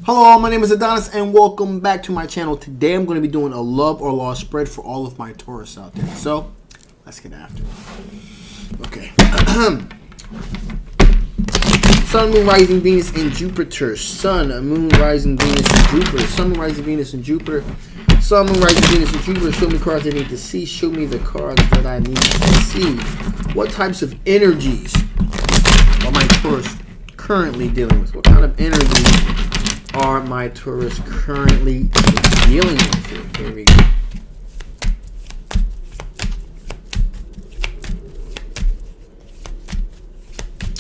Hello, my name is Adonis and welcome back to my channel. Today I'm going to be doing a love or loss spread for all of my Taurus out there. So, let's get after it. Okay. Sun, Moon, Rising, Venus, and Jupiter. Sun, Moon, Rising, Venus, and Jupiter. Sun, Moon, Rising, Venus, and Jupiter. Sun, Moon, Rising, Venus, and Jupiter. Show me cards I need to see. Show me the cards that I need to see. What types of energies are my Taurus currently dealing with? What kind of energies are my Taurus currently dealing with it? Here we go.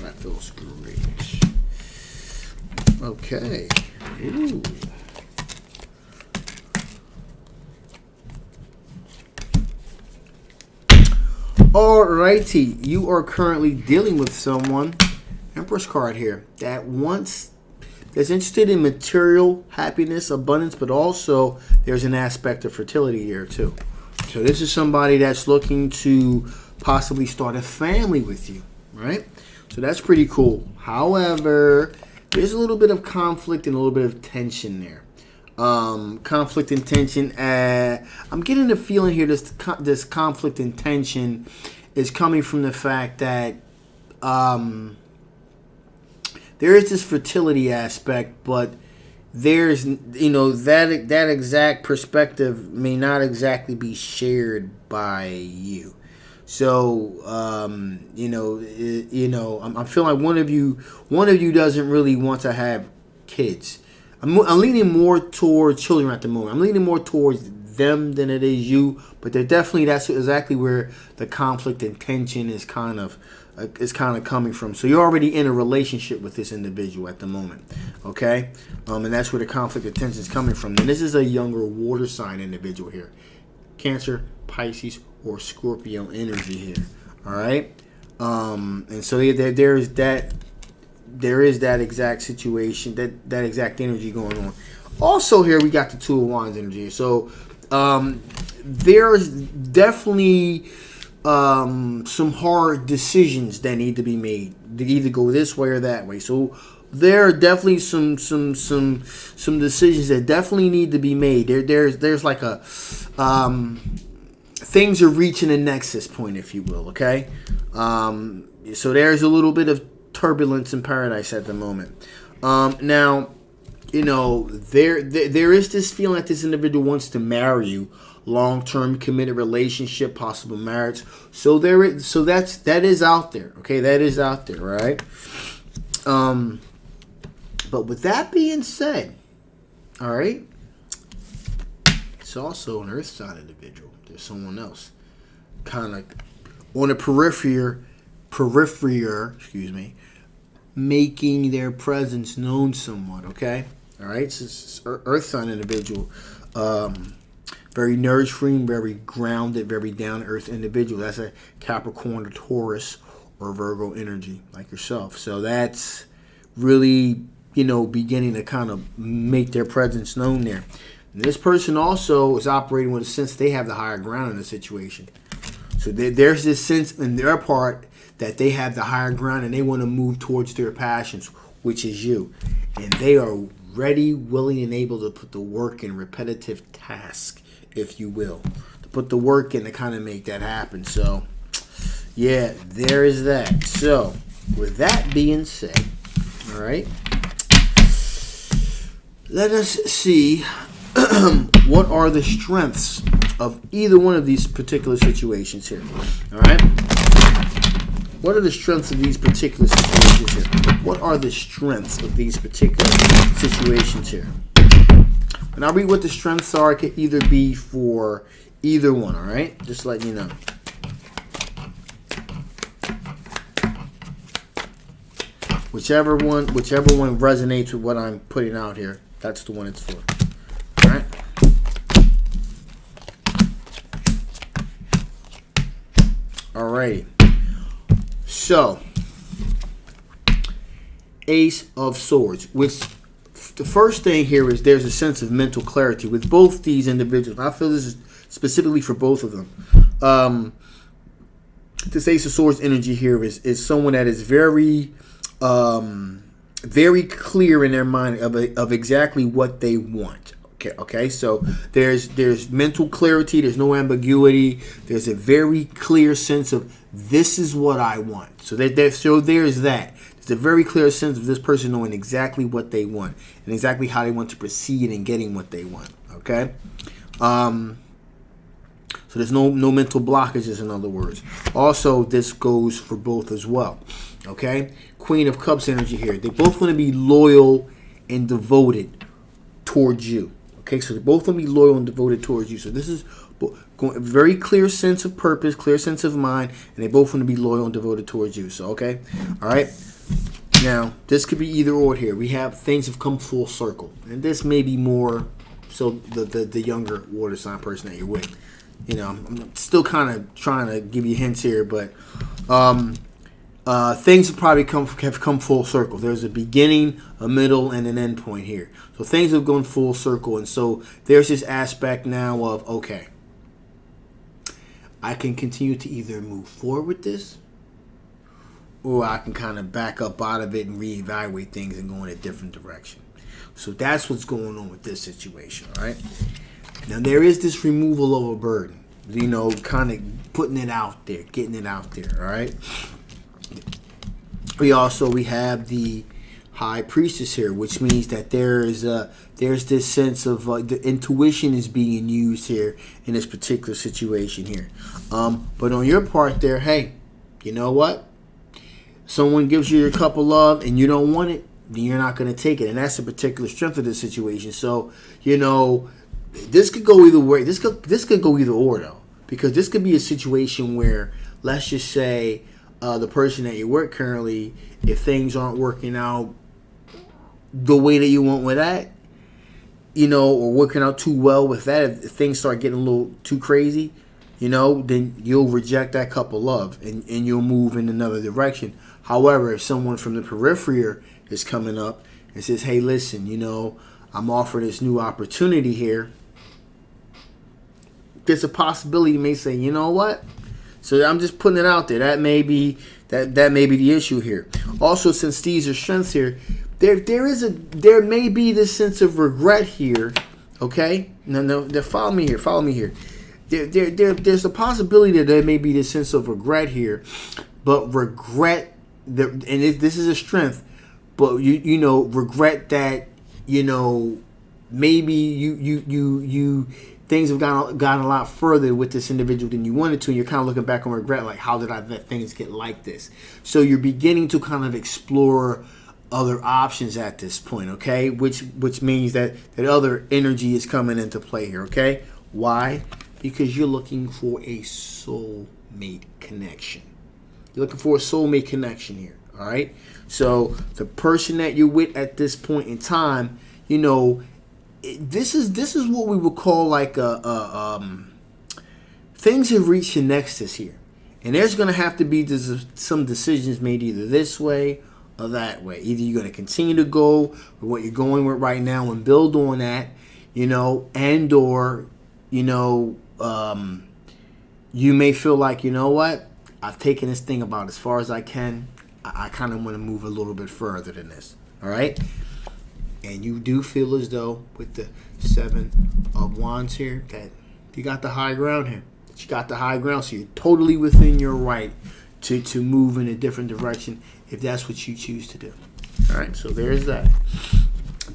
That feels great. Okay. Ooh. Alrighty, you are currently dealing with someone, Empress card here, that's interested in material happiness, abundance, but also there's an aspect of fertility here too. So this is somebody that's looking to possibly start a family with you, right? So that's pretty cool. However, there's a little bit of conflict and a little bit of tension there. Conflict and tension. I'm getting the feeling here this conflict and tension is coming from the fact that there is this fertility aspect, but there's, that exact perspective may not exactly be shared by you. So, I'm feeling like one of you doesn't really want to have kids. I'm leaning more towards children at the moment. I'm leaning more towards them than it is you, but that's exactly where the conflict and tension is kind of coming from. So you're already in a relationship with this individual at the moment, okay? And that's where the conflict and tension is coming from. And this is a younger water sign individual here, Cancer, Pisces, or Scorpio energy here. All right, and so there is that exact situation, that exact energy going on. Also here we got the Two of Wands energy. So there's definitely some hard decisions that need to be made to either go this way or that way. So there are definitely some decisions that definitely need to be made. There's like a things are reaching a nexus point, if you will. Okay, so there's a little bit of turbulence in paradise at the moment. Now, there is this feeling that this individual wants to marry you, long-term committed relationship, possible marriage. So that is out there. Okay, that is out there, right? But with that being said, all right, it's also an earth sign individual. There's someone else kind of on the periphery, making their presence known somewhat, okay? All right, so it's earth sign individual. Very nurturing, very grounded, very down-to-earth individual. That's a Capricorn or Taurus or Virgo energy like yourself. So that's really, beginning to kind of make their presence known there. And this person also is operating with a sense they have the higher ground in the situation. So there's this sense in their part that they have the higher ground and they want to move towards their passions, which is you. And they are ready, willing, and able to put the work in repetitive tasks, if you will. To put the work in to kind of make that happen. So, yeah, there is that. So, with that being said, all right, let us see what are the strengths of either one of these particular situations here. All right? What are the strengths of these particular situations here? What are the strengths of these particular situations here? And I'll read what the strengths are. It could either be for either one, all right? Just letting you know. Whichever one resonates with what I'm putting out here, that's the one it's for. All right? All right. So, Ace of Swords, which the first thing here is there's a sense of mental clarity with both these individuals. I feel this is specifically for both of them. This Ace of Swords energy here is someone that is very very clear in their mind of exactly what they want. Okay. So there's mental clarity. There's no ambiguity. There's a very clear sense of this is what I want. So there's that. There's a very clear sense of this person knowing exactly what they want and exactly how they want to proceed in getting what they want. Okay. So there's no mental blockages, in other words. Also, this goes for both as well. Okay? Queen of Cups energy here. They both want to be loyal and devoted towards you. Okay? So they both want to be loyal and devoted towards you. So this is a very clear sense of purpose, clear sense of mind, and they both want to be loyal and devoted towards you. So, okay? All right? Now, this could be either or here. We have things have come full circle. And this may be more so the younger water sign person that you're with. You know, I'm still kind of trying to give you hints here, but things have probably have come full circle. There's a beginning, a middle, and an end point here. So things have gone full circle, and so there's this aspect now of, okay, I can continue to either move forward with this, or I can kind of back up out of it and reevaluate things and go in a different direction. So that's what's going on with this situation, all right? Now, there is this removal of a burden, you know, kind of putting it out there, getting it out there, all right? We have the High Priestess here, which means that there's this sense of the intuition is being used here in this particular situation here. But on your part there, hey, you know what? Someone gives you your cup of love and you don't want it, then you're not going to take it. And that's the particular strength of this situation. So, you know, this could go either way. This could go either or, though. Because this could be a situation where, let's just say, the person that you're with currently, if things aren't working out the way that you want with that, you know, or working out too well with that, if things start getting a little too crazy, you know, then you'll reject that cup of love and you'll move in another direction. However, if someone from the periphery is coming up and says, hey, listen, you know, I'm offering this new opportunity here, there's a possibility you may say, you know what? So I'm just putting it out there. That may be the issue here. Also, since these are strengths here, there may be this sense of regret here. Okay? No, follow me here. There's a possibility that there may be this sense of regret here, but regret this is a strength, but you know, regret that, you know, maybe you things have gotten a lot further with this individual than you wanted to, and you're kind of looking back and regret, like, how did I let things get like this? So you're beginning to kind of explore other options at this point, okay? Which means that other energy is coming into play here, okay? Why? Because you're looking for a soulmate connection. You're looking for a soulmate connection here, all right? So the person that you're with at this point in time, you know, this is what we would call like things have reached a nexus here, and there's going to have to be some decisions made either this way or that way. Either you're going to continue to go with what you're going with right now and build on that, you know, and or, you know, you may feel like, you know what, I've taken this thing about as far as I can. I kind of want to move a little bit further than this, all right? And you do feel as though with the 7 of Wands here that you got the high ground here. That you got the high ground, so you're totally within your right to move in a different direction if that's what you choose to do. All right, so there's that.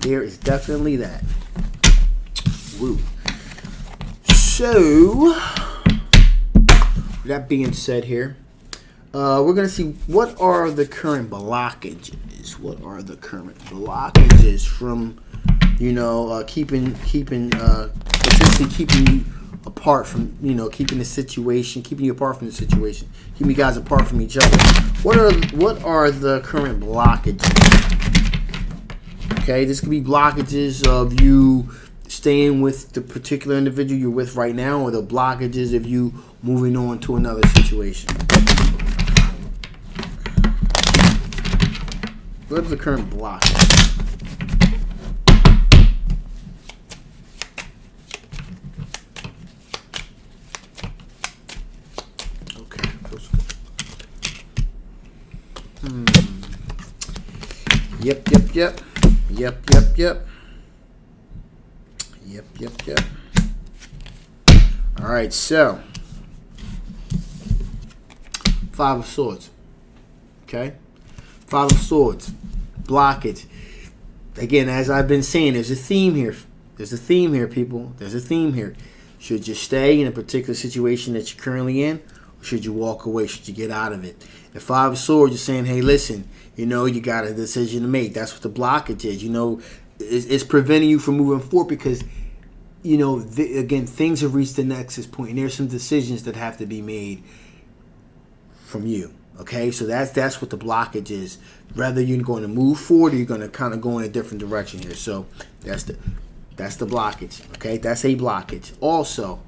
There is definitely that. Woo. So, that being said here, we're going to see what are the current blockages. What are the current blockages from, you know, potentially keeping you apart from, you know, keeping you apart from the situation, keeping you guys apart from each other. What are the current blockages? Okay, this could be blockages of you staying with the particular individual you're with right now, or the blockages of you moving on to another situation. What is the current blockage? Okay, feels good. Yep, yep, yep. Yep, yep, yep. Yep, yep, yep. All right, so Five of Swords. Okay? Five of Swords. Blockage. Again, as I've been saying, there's a theme here. There's a theme here, people. There's a theme here. Should you stay in a particular situation that you're currently in, or should you walk away? Should you get out of it? The Five of Swords is saying, hey, listen, you know, you got a decision to make. That's what the blockage is. You know, it's preventing you from moving forward because, you know, again, things have reached the nexus point, and there's some decisions that have to be made from you. Okay, so that's what the blockage is. Whether you're going to move forward or you're going to kind of go in a different direction here. So that's the blockage. Okay, that's a blockage. Also,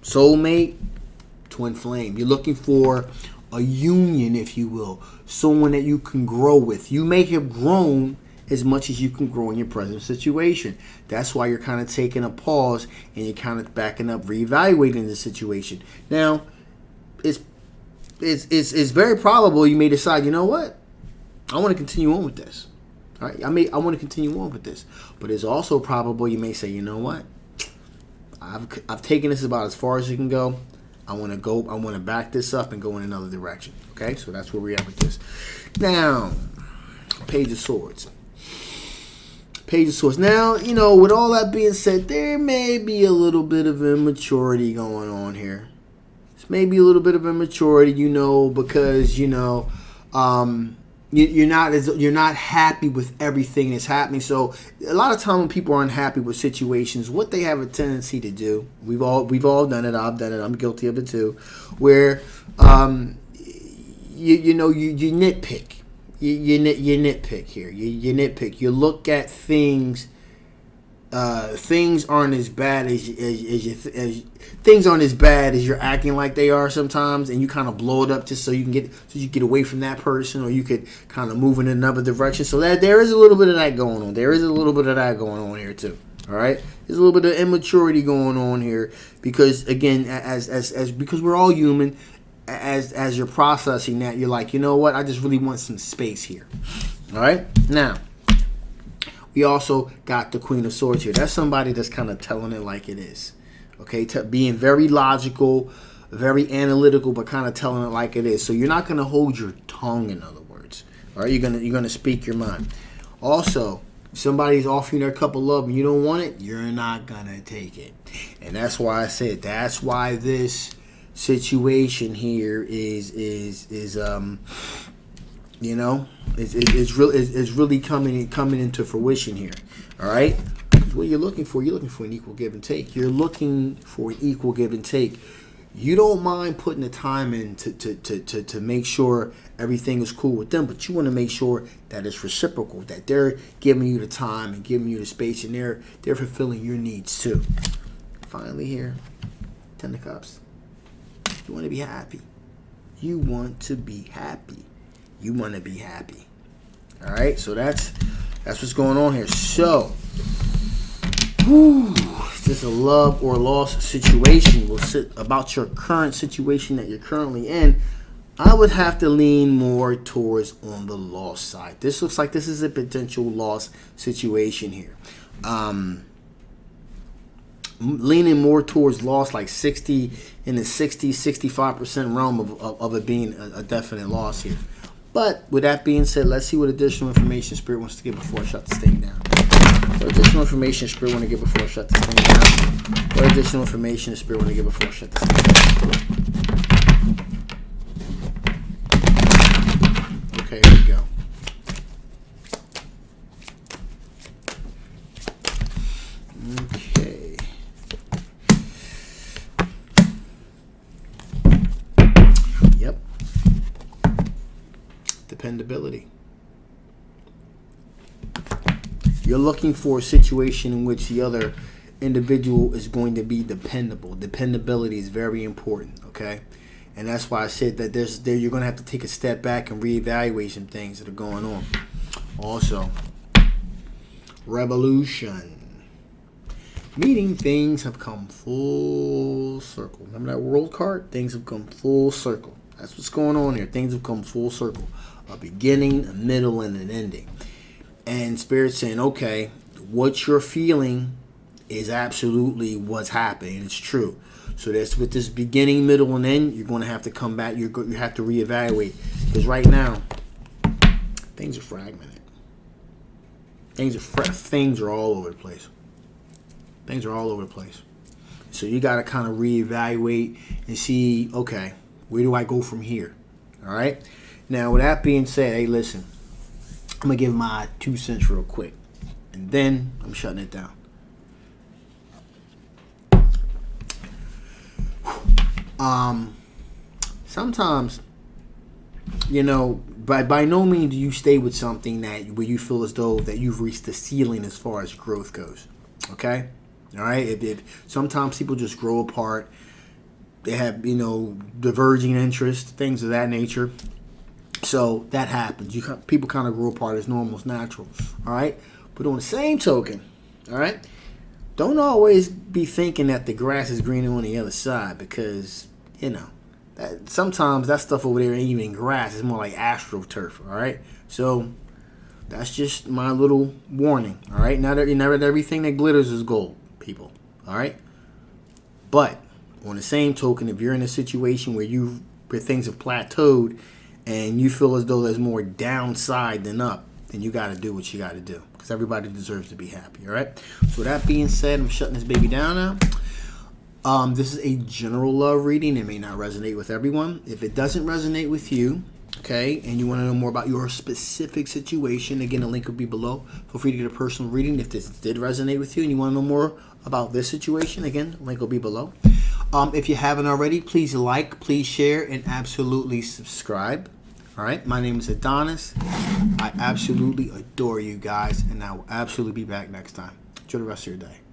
soulmate, twin flame. You're looking for a union, if you will, someone that you can grow with. You may have grown as much as you can grow in your present situation. That's why you're kind of taking a pause and you're kind of backing up, reevaluating the situation. Now, it's very probable you may decide, you know what, I want to continue on with this. All right, I want to continue on with this. But it's also probable you may say, you know what, I've taken this about as far as it can go. I want to back this up and go in another direction. Okay, so that's where we're at with this. Now, Page of Swords. Page of Swords. Now, you know, with all that being said, there may be a little bit of immaturity going on here. Maybe a little bit of immaturity, you know, because, you know, you're not happy with everything that's happening. So a lot of time when people are unhappy with situations, what they have a tendency to do, we've all done it. I've done it. I'm guilty of it too. Where you nitpick. You nitpick here. You nitpick. You look at things. Things aren't as bad as things aren't as bad as you're acting like they are sometimes, and you kind of blow it up just so you can get away from that person, or you could kind of move in another direction. So that there is a little bit of that going on. There is a little bit of that going on here too. All right, there's a little bit of immaturity going on here because again, as because we're all human. As you're processing that, you're like, you know what? I just really want some space here. All right, now. We also got the Queen of Swords here. That's somebody that's kind of telling it like it is. Okay, being very logical, very analytical, but kind of telling it like it is. So you're not going to hold your tongue, in other words. All right, you're gonna speak your mind. Also, somebody's offering their cup of love and you don't want it, you're not gonna take it. And that's why I said that's why this situation here is you know, it's really coming into fruition here. All right, what you're looking for an equal give and take. You're looking for an equal give and take. You don't mind putting the time in to make sure everything is cool with them, but you want to make sure that it's reciprocal, that they're giving you the time and giving you the space, and they're fulfilling your needs too. Finally, here, Ten of Cups. You want to be happy. You want to be happy. You want to be happy. All right, so that's what's going on here. So, is this a love or loss situation? We'll sit about your current situation that you're currently in. I would have to lean more towards on the loss side. This looks like this is a potential loss situation here. Leaning more towards loss, like 65% realm of it being a definite loss here. But with that being said, let's see what additional information Spirit wants to give before I shut this thing down. What additional information Spirit want to give before I shut this thing down? What additional information Spirit want to give before I shut this thing down? Okay, here we go. Okay. Yep. Dependability. You're looking for a situation in which the other individual is going to be dependable. Dependability is very important, okay? And that's why I said that you're going to have to take a step back and reevaluate some things that are going on. Also, revolution. Meaning things have come full circle. Remember that world card? Things have come full circle. That's what's going on here. Things have come full circle. A beginning, a middle, and an ending. And Spirit's saying, okay, what you're feeling is absolutely what's happening. It's true. So that's with this beginning, middle, and end, you're going to have to come back. You have to reevaluate. Because right now, things are fragmented. Things are all over the place. Things are all over the place. So you got to kind of reevaluate and see, okay, where do I go from here? All right? Now, with that being said, hey, listen, I'm going to give my 2 cents real quick. And then I'm shutting it down. Sometimes, you know, by no means do you stay with something where you feel as though that you've reached the ceiling as far as growth goes. Okay? All right? If sometimes people just grow apart. They have, you know, diverging interests, things of that nature. So that happens. People kind of grow apart as normal, as natural. All right? But on the same token, all right, don't always be thinking that the grass is greener on the other side, because, you know, sometimes that stuff over there ain't even grass. It's more like astroturf, all right? So that's just my little warning, all right? Not everything that glitters is gold, people, all right? But on the same token, if you're in a situation where things have plateaued and you feel as though there's more downside than up, then you got to do what you got to do, because everybody deserves to be happy, all right? So with that being said, I'm shutting this baby down now. This is a general love reading. It may not resonate with everyone. If it doesn't resonate with you, okay, and you want to know more about your specific situation, again, the link will be below. Feel free to get a personal reading if this did resonate with you and you want to know more about this situation. Again, the link will be below. If you haven't already, please like, please share, and absolutely subscribe. All right, my name is Adonis. I absolutely adore you guys, and I will absolutely be back next time. Enjoy the rest of your day.